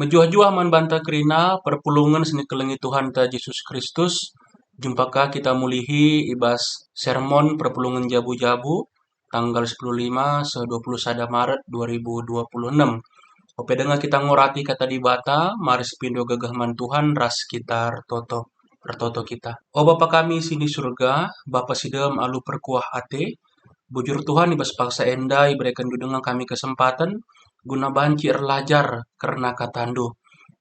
Jua-jua man banta kerina perpulungan seni kelengi Tuhan ta Yesus Kristus. Jumpakah kita mulihi ibas sermon perpulungan jabu-jabu tanggal 15 se 21 Maret 2026. Ope dengar kita ngorati kata di bata, mari sepindo gagahman Tuhan ras kita pertoto kita. O Bapa kami sini surga, Bapa sidem alu perkuah ate, bujur Tuhan ibas paksa endai berikan dengan kami kesempatan guna banci erlajar karena katandu.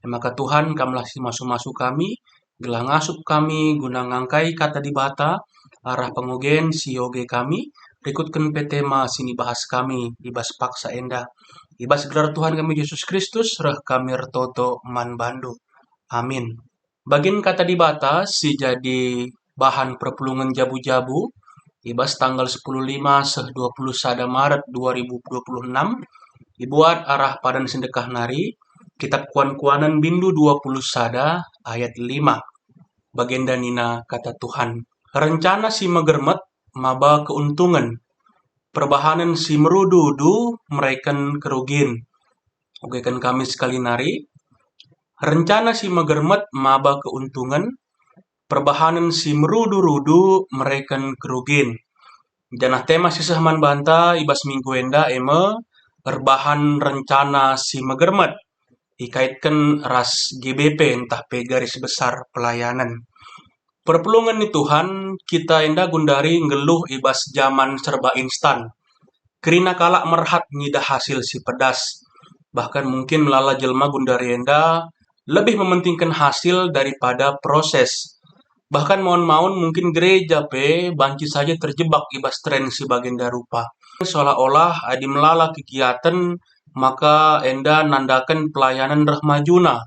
Maka Tuhan kamlah si masuk-masuk kami, gelah ngasup kami guna ngangkai kata di bata, arah pengogen si yoge kami, berikutkan petema sini bahas kami, ibas paksa enda. Ibas gelar Tuhan kami Yesus Kristus, reh kami ertoto man bandu. Amin. Bagin kata di bata, si jadi bahan perpulungan jabu-jabu, ibas tanggal 15 se 21 Maret 2026, dibuat arah padan sedekah nari, kitab kuan-kuanan bindu 20 sada ayat 5. Bagenda nina kata Tuhan. Rencana si megermet maba keuntungan. Perbahanan si merudu-du meraikan kerugian. Oke kan kami sekali nari. Rencana si megermet maba keuntungan. Perbahanan si merudu-rudu meraikan kerugian. Janah tema sisah man banta ibas minggu enda eme erbahan rencana si megermet dikaitkan ras GBP entah pe garis besar pelayanan. Perpulungan ni Tuhan kita enda gundari ngeluh ibas zaman serba instan. Kerina kalak merhat ngidah hasil si pedas. Bahkan mungkin melala jelma gundari enda lebih mementingkan hasil daripada proses. Bahkan mohon-mohon mungkin gereja pe banci saja terjebak ibas tren si bagenda rupa. Seolah-olah adi melala kegiatan maka enda nandakan pelayanan rahmajuna.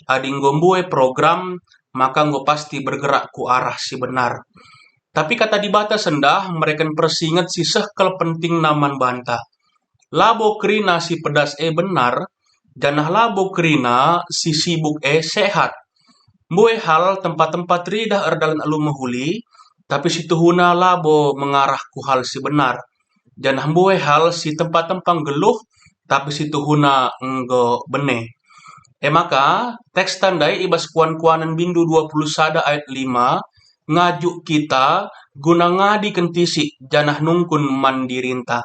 Adi ngombue program maka ngo pasti bergerak ku arah si benar. Tapi kata di bata sendah mereka persingat si sehkel penting naman banta. Labo kerina si pedas benar, janah labo kerina si sibuk sehat. Mbue hal tempat-tempat ridah erdalan alu mahuli, tapi si tuhuna labo mengarah ku hal si benar. Janah mbue hal si tempat-tempat geluh, tapi si tuhuna enggo bene. Maka teks tandai ibas kuan-kuanan bindu 20 sada ayat 5 ngajuk kita guna ngadi kentisi janah nungkun mandirinta.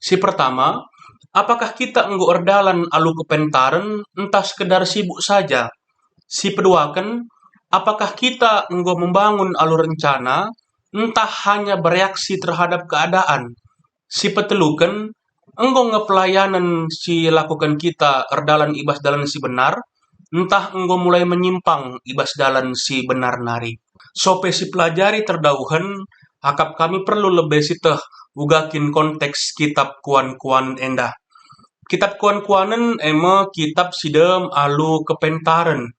Si pertama, apakah kita enggo erdalan alu kepentaran entah sekedar sibuk saja? Si peduakan, apakah kita enggo membangun alu rencana entah hanya bereaksi terhadap keadaan? Si petelukan, enggo ngepelayanan si lakukan kita erdalan ibas dalan si benar, entah enggo mulai menyimpang ibas dalan si benar nari. Sope si pelajari terdauhan, akap kami perlu lebih siteh ugakin konteks kitab kuan-kuan endah. Kitab kuan-kuanen eme kitab sidem alu kepentaran.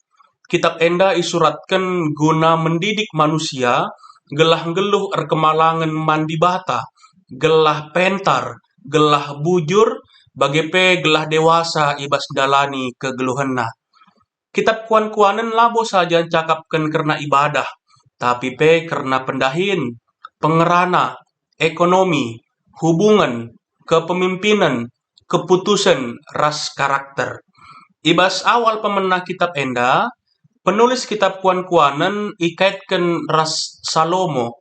Kitab enda isuratkan guna mendidik manusia, gelah geluh erkemalangan mandi bata, gelah pentar, gelah bujur, bagepe gelah dewasa ibas dalani kegeluhenna. Kitab kuan-kuanen labo saja cakapkan karena ibadah, tapi pe karena pendahin, pengerana, ekonomi, hubungan, kepemimpinan, keputusan, ras karakter. Ibas awal pemenah kitab enda, penulis kitab kuan-kuanen ikaitkan ras Salomo.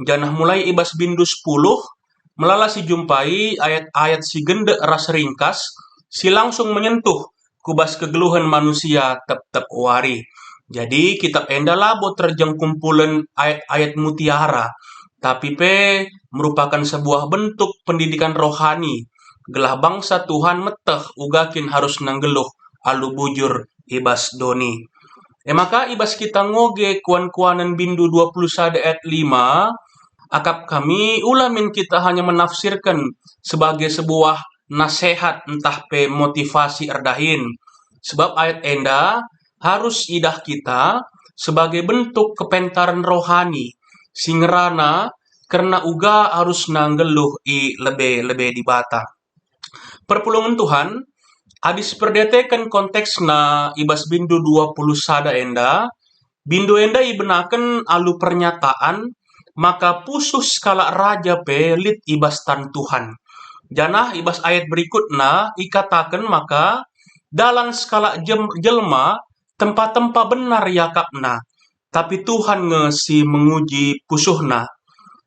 Janah mulai ibas bindu 10, melala si jumpai ayat-ayat si gende ras ringkas, si langsung menyentuh kubas kegeluhan manusia tep-tep wari. Jadi kitab enda labo terjang kumpulan ayat-ayat mutiara, tapi pe merupakan sebuah bentuk pendidikan rohani. Gelah bangsa Tuhan meteh ugakin harus nanggeluh alu bujur ibas doni. Maka ibas kita ngoge kuan-kuanan bindu 20 sada ayat 5, akap kami ulamin kita hanya menafsirkan sebagai sebuah nasihat entah pe motivasi erdahin. Sebab ayat enda harus idah kita sebagai bentuk kepentaran rohani. Singerana karena uga harus nanggeluh lebih dibata. Perpulungan Tuhan, adis perdetekan konteksna ibas bindu 20 sada enda, bindu enda ibenakan alu pernyataan, maka pusus kala raja pelit ibas tan Tuhan. Janah ibas ayat berikutna ikatakan maka dalam skala jelma tempat-tempat benar yakapna, tapi Tuhan ngesi menguji pusuhna.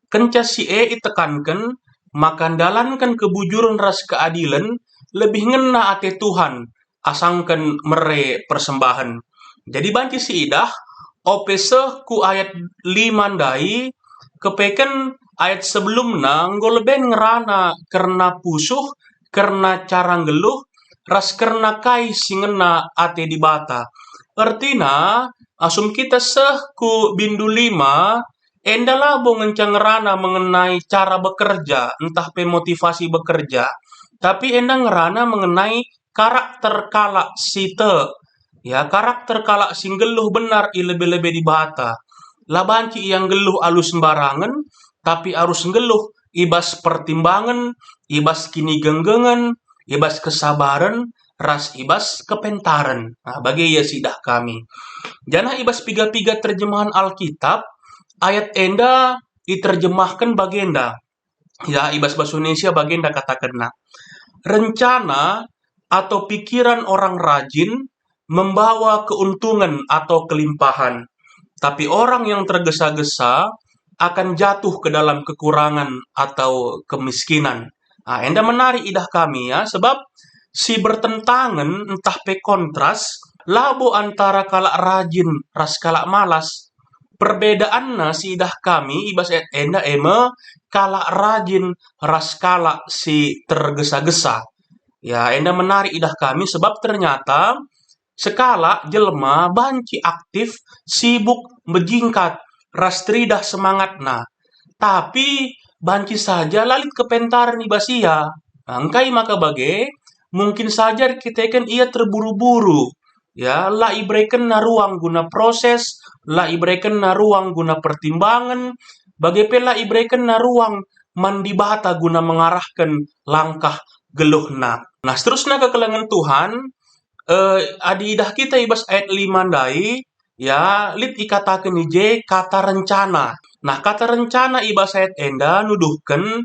Kenca si itekankan, maka dalankan kebujuran ras keadilan lebih ngena ate Tuhan, asangkan mere persembahan. Jadi banci si idah, opese ku ayat 5 dai, kepeken ayat sebelumna ngolben ngerana karena pusuh, karena cara ngeluh, ras karena kai singena ate dibata. Artina, asum kita ku bindu 5, enda labo ngerana mengenai cara bekerja, entah pemotivasi bekerja. Tapi enda ngerana mengenai karakter kalak site. Ya, karakter kalak sing geluh benar lebih-lebih dibata. Labanci yang geluh alus sembarangan, tapi harus geluh ibas pertimbangan, ibas kini genggengan, ibas kesabaran, ras ibas kepentaran. Nah, bagi ya sidah kami. Jana ibas piga-piga terjemahan Alkitab, ayat enda diterjemahkan bagenda. Ya, ibas bahasa Indonesia bagenda katakanna. Rencana atau pikiran orang rajin membawa keuntungan atau kelimpahan. Tapi orang yang tergesa-gesa akan jatuh ke dalam kekurangan atau kemiskinan. Nah, enda menarik idah kami ya, sebab si bertentangan entah pe kontras, labo antara kalak rajin ras kalak malas. Perbedaanna si idah kami ibas enda eme kalak rajin ras kalak si tergesa-gesa. Ya, enda menarik idah kami sebab ternyata sekala jelma banci aktif sibuk bejingkat ras tridah semangatna. Tapi banci saja lalit kepentaran ibasia. Angkai maka bage mungkin saja kita kan ia terburu-buru. Ya, la ibrekan na ruang guna proses, la ibrekan na ruang guna pertimbangan, bagaimana ibrekan na ruang mandibata guna mengarahkan langkah geluhna. Nah, seterusnya kekelangan Tuhan, adidah kita ibas ayat 5 dai, ya, lit ikatakan ije kata rencana. Nah, kata rencana ibas ayat enda nuduhkan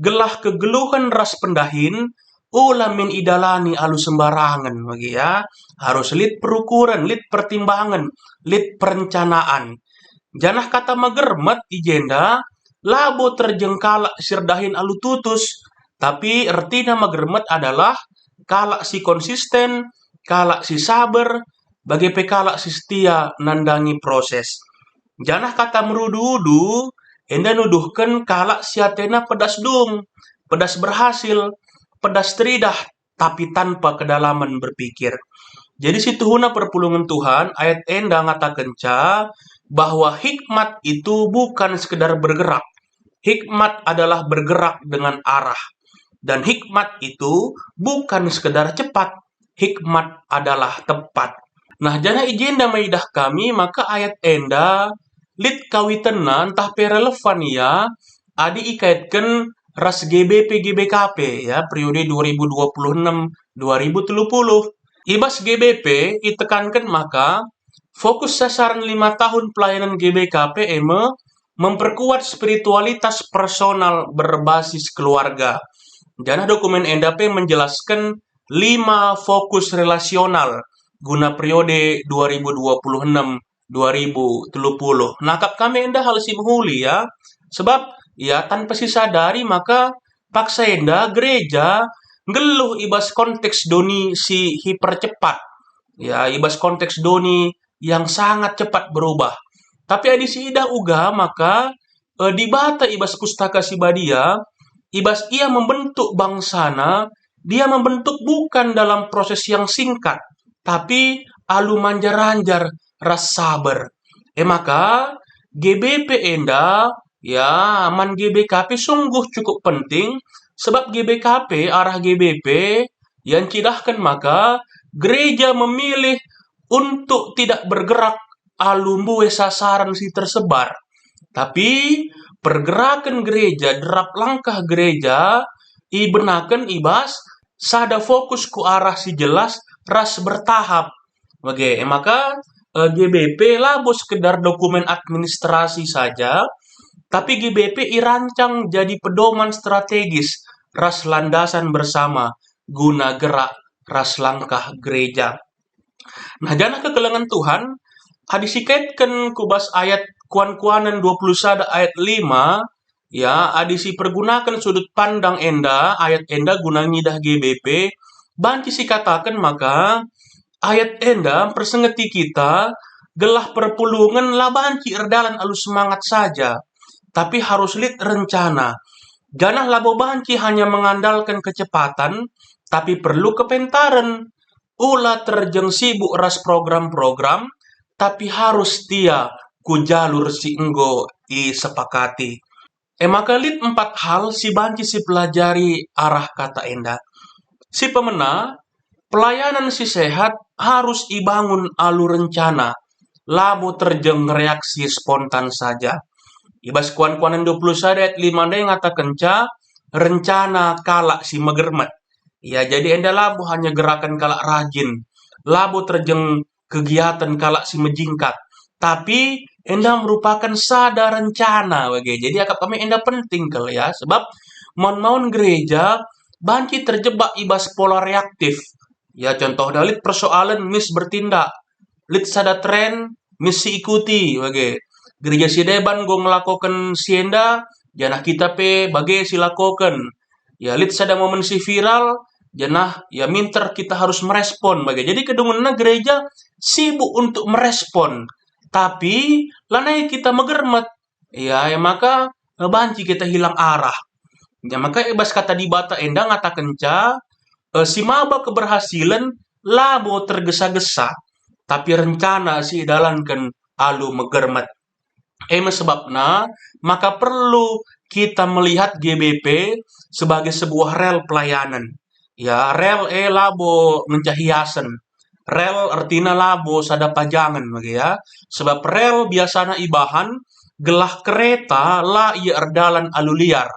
gelah kegeluhan ras pendahin, ulamin idalani alu sembarangan bagi ya. Harus lit perukuran, lit pertimbangan, lit perencanaan. Janah kata magermet ijenda, labo terjengkalak sirdahin alu tutus. Tapi artinya magermet adalah kalak si konsisten, kalak si sabar, bagi pekalak si setia nandangi proses. Janah kata merudu-udu, enda nuduhkan kalak si atena pedas dung, pedas berhasil, pedas teridah, tapi tanpa kedalaman berpikir. Jadi situhuna perpulungan Tuhan, ayat enda ngatakan bahwa hikmat itu bukan sekedar bergerak. Hikmat adalah bergerak dengan arah. Dan hikmat itu bukan sekedar cepat. Hikmat adalah tepat. Nah, jana ijenda maidah kami, maka ayat enda lit kawitena entah pe relevan ya, adi ikaitkan ras GBP GBKP ya, periode 2026-2030. Ibas GBP ditekankan maka fokus sasaran 5 tahun pelayanan GBKP memperkuat spiritualitas personal berbasis keluarga. Jana dokumen NDP menjelaskan 5 fokus relasional guna periode 2026-2030. Nah, kami enda hal simhuli ya. Sebab ya tanpa sadari maka paksa enda gereja ngeluh ibas konteks doni si hipercepat. Ya, ibas konteks doni yang sangat cepat berubah. Tapi adi si ida uga maka dibata ibas pustaka si badia, ibas ia membentuk bangsana, dia membentuk bukan dalam proses yang singkat, tapi alu manjar-anjar ras sabar. Maka GBP enda, ya man GBKP sungguh cukup penting, sebab GBKP, arah GBP, yang cidahkan maka gereja memilih untuk tidak bergerak alumbu sasaran si tersebar. Tapi pergerakan gereja, derap langkah gereja, ibenakan ibas, sada fokus ku arah si jelas, ras bertahap. Oke, maka GBP labo sekedar dokumen administrasi saja, tapi GBP irancang jadi pedoman strategis, ras landasan bersama, guna gerak ras langkah gereja. Nah, janah kekelengan Tuhan, adisikaitkan kubas ayat kuan-kuanan 21 ayat 5, ya, adisi pergunakan sudut pandang enda, ayat enda guna ngidah GBP, banci si katakan maka ayat enda persengeti kita gelah perpulungan lah banci erdalan alus semangat saja, tapi harus lihat rencana. Janah labo banci hanya mengandalkan kecepatan, tapi perlu kepentaran. Ulah terjeng sibuk ras program-program, tapi harus setia ku jalur si enggo i sepakati. Maka lit 4 hal si banci si pelajari arah kata enda. Si pemena, pelayanan si sehat harus ibangun alur rencana. Labo terjeng reaksi spontan saja. Ibas kuan-kuanan 21 ayat 5 dia ngatakan rencana kalak si megermet. Ya, jadi enda labo hanya gerakan kalak rajin. Labo terjeng kegiatan kalak si mejingkat. Tapi enda merupakan sada rencana bagi. Jadi akap kami enda penting kali ya, sebab mon gereja banci terjebak ibas pola reaktif. Ya, contoh dalit persoalan mis bertindak. Lit sada tren mis si ikuti bagi. Gereja si deban go melakukan sienda, janah kita pe bagi si lakukan. Ya, lit sada momen si viral, janah ya minter kita harus merespon bagi. Jadi kedungunna gereja sibuk untuk merespon, tapi lanai kita megermet. Ya, maka banci kita hilang arah. Ya, maka ibas kata di bata enda ngatakan si maba keberhasilan labo tergesa-gesa, tapi rencana si dalankan alu megermet. Sebabna maka perlu kita melihat GBP sebagai sebuah rel pelayanan. Ya, rel labo mencahiasen. Rel artinya labo sada pajangan bagi ya. Sebab rel biasanya ibahan gelah kereta lah ia erdalan alu liar.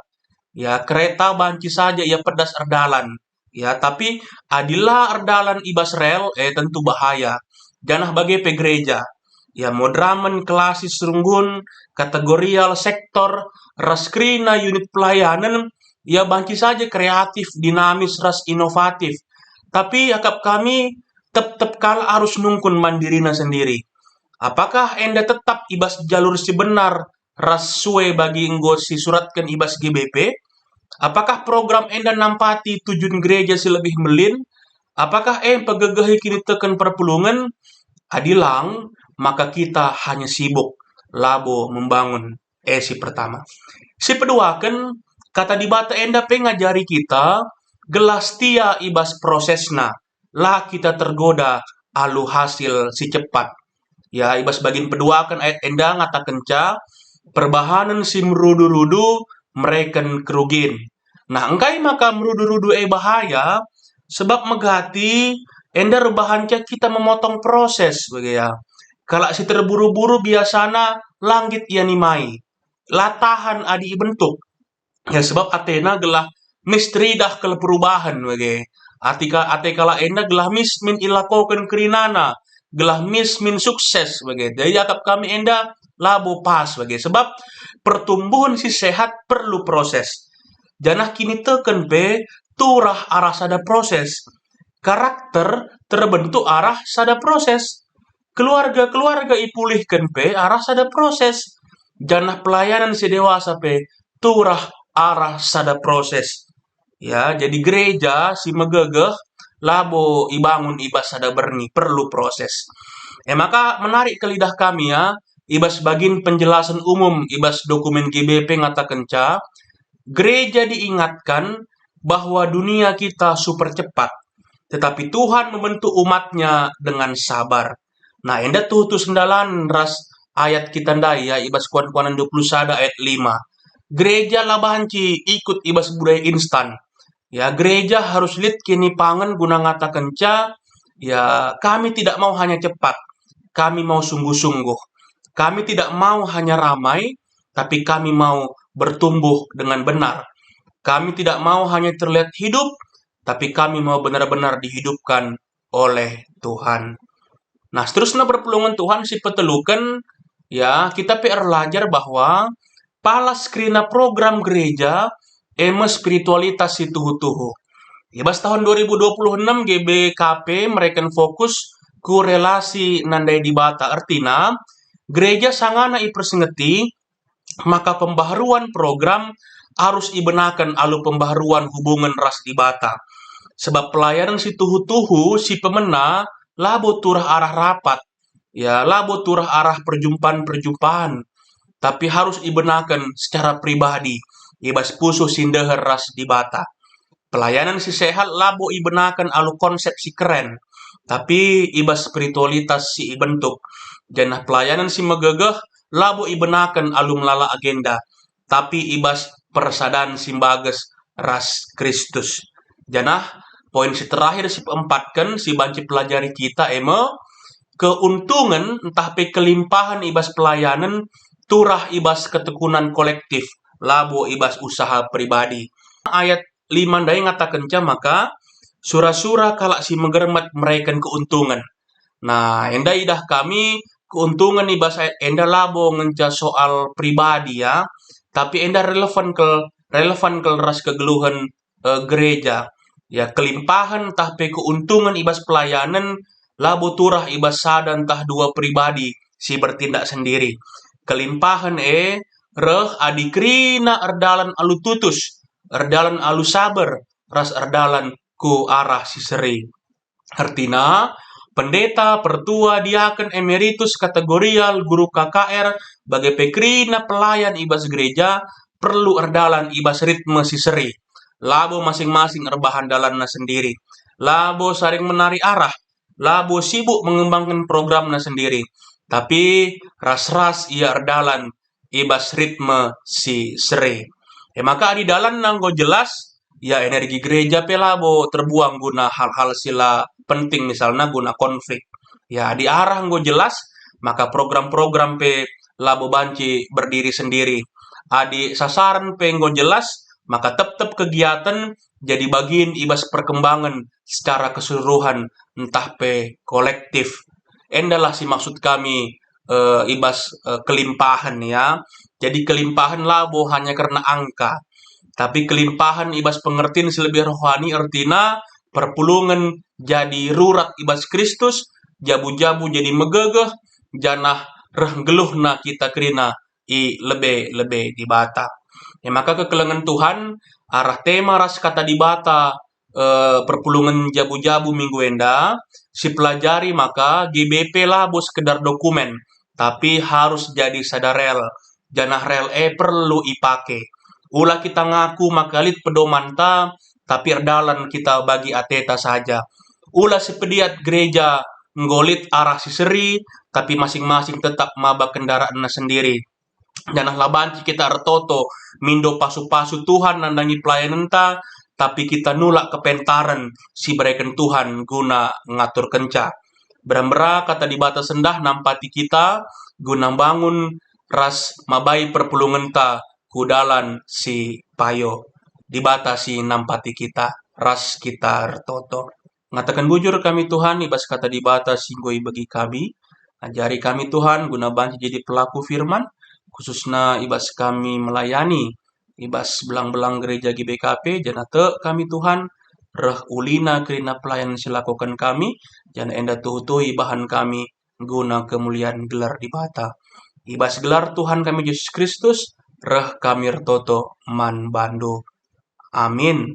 Ya, kereta banci saja ia pedas erdalan. Ya, tapi adilah erdalan ibas rel tentu bahaya. Janah bagi pe gereja. Ya, modramen klasis runggun, kategorial sektor, raskrina unit pelayanan, ya banci saja kreatif, dinamis, ras inovatif. Tapi akap kami tetap kala harus nungkun mandirina sendiri. Apakah enda tetap ibas jalur si benar, ras suwe bagi enggo si suratkan ibas GBP? Apakah program enda nampati tujuan gereja si lebih melin? Apakah pegegehi kini tekan perpulungan? Adilang, maka kita hanya sibuk labo membangun si pertama. Si kedua kan kata di bata enda pengajari kita gelas tia ibas prosesna lah kita tergoda alu hasil si cepat. Ya, ibas bagian kedua kan ayat enda ngatakan perbahanan si merudu-rudu mereken kerugin. Nah, engkai maka merudu-rudu bahaya sebab megati enda rebahan kita memotong proses bagi ya. Kalau si terburu-buru biasana langit ia nimai. Latahan adi bentuk. Ya, sebab Athena gelah misteri dah ke perubahan bagi. Ate kala enda gelah min ilakokan kerinana. Gelah min sukses bagi. Jadi akap kami enda labo pas bagi. Sebab pertumbuhan si sehat perlu proses. Janah kini teken turah arah sada proses. Karakter terbentuk arah sada proses. Keluarga-keluarga ipulihkan arah sada proses. Janah pelayanan si dewasa turah arah sada proses. Ya, jadi gereja si megegeh labo ibangun ibas sada berni perlu proses. Maka menarik ke lidah kami ya, ibas bagin penjelasan umum ibas dokumen GBP ngatakan gereja diingatkan bahwa dunia kita super cepat, tetapi Tuhan membentuk umatnya dengan sabar. Nah, enda tuh sendalan ras ayat kita ndai ya, ibas kuan-kuanan 21 ayat 5. Gereja labanci ikut ibas budaya instan. Ya, gereja harus lihat kini pangan guna ngatakan ya kami tidak mau hanya cepat, kami mau sungguh-sungguh. Kami tidak mau hanya ramai, tapi kami mau bertumbuh dengan benar. Kami tidak mau hanya terlihat hidup, tapi kami mau benar-benar dihidupkan oleh Tuhan. Nah, seterusnya perpulungan Tuhan si petelukan, ya kita belajar bahwa pala skrina program gereja spiritualitas si tuhu-tuhu. Ibas tahun 2026 GBKP mereka fokus ku relasi nandai di bata. Artinya, gereja sangana ipersengeti, maka pembaharuan program harus ibenakan alu pembaharuan hubungan ras di bata. Sebab pelayanan si tuhu-tuhu, si pemena, labo turah arah rapat. Ya, labo turah arah perjumpaan-perjumpaan. Tapi harus ibenakan secara pribadi. Ibas pusuh sindeher ras di bata. Pelayanan si sehat labo ibenakan alu konsep si keren. Tapi ibas spiritualitas si ibentuk. Janah pelayanan si megegeh labo ibenakan alu melala agenda. Tapi ibas persadan si bages ras Kristus. Janah poin si terakhir si keempatkan si banci pelajari kita keuntungan entah pe kelimpahan ibas pelayanan turah ibas ketekunan kolektif labo ibas usaha pribadi. Ayat 5 dai ngatakan maka sura-sura kalak si megermat mereka keuntungan. Nah, enda idah kami keuntungan ibas enda labo ngenca soal pribadi ya, tapi enda relevan ke ras kegeluhan gereja. Ya, kelimpahan tah pe keuntungan ibas pelayanan labo turah ibas sadan tah dua pribadi si bertindak sendiri. Kelimpahan reh adikrina erdalan alu tutus, erdalan alu sabar, ras erdalan ku arah si seri. Artinya, pendeta, pertua, diaken, emeritus, kategorial, guru KKR, bagai pekrina pelayan ibas gereja, perlu erdalan ibas ritme si seri. Labo masing-masing erbahan dalanna sendiri. Labo saling menari arah. Labo sibuk mengembangkan programnya sendiri. Tapi ras-ras ia erdalan ibas ritme si seri. Maka di dalam nanggo jelas, ya energi gereja pelabo terbuang guna hal-hal sila penting misalnya guna konflik. Ya diarah nggo jelas, maka program-program pe labo banci berdiri sendiri. Adi sasaran pe nggo jelas, maka tetap kegiatan jadi bagian ibas perkembangan secara keseluruhan entah pe kolektif. Endalah si maksud kami ibas kelimpahan ya. Jadi kelimpahan labo hanya karena angka. Tapi kelimpahan ibas pengertian selebih rohani artinya perpulungan jadi rurat ibas Kristus, jabu-jabu jadi megegeh, janah renggeluhna kita kerina i lebih di bata. Maka kekelengan Tuhan arah tema ras kata di bata perpulungan jabu-jabu minggu enda si pelajari maka GBP lah bos sekedar dokumen tapi harus jadi sadarel janah rel perlu ipake ulah kita ngaku makalit pedoman tapi erdalan kita bagi ateta saja ulah sepediat gereja nggolit arah si seri tapi masing-masing tetap maba kendaraannya sendiri janah labanci kita ertoto mindo pasu-pasu Tuhan nandangi pelayanan tapi kita nulak kepentaran si bereken Tuhan guna ngatur kenca. Berambera kata di batas sendah nampati kita guna bangun ras mabai perpulungan kudalan si payo. Dibatasi nampati kita ras kita retoto. Ngatakan bujur kami Tuhan ibas kata di batas singgoi bagi kami. Ajari kami Tuhan guna banci jadi pelaku firman khususnya ibas kami melayani ibas belang-belang gereja GBKP janate kami Tuhan reh ulina kerina pelayanan silakukan kami jana enda tuhu-tuhi bahan kami guna kemuliaan gelar di bata ibas gelar Tuhan kami Yesus Kristus reh kami retoto man bando amin.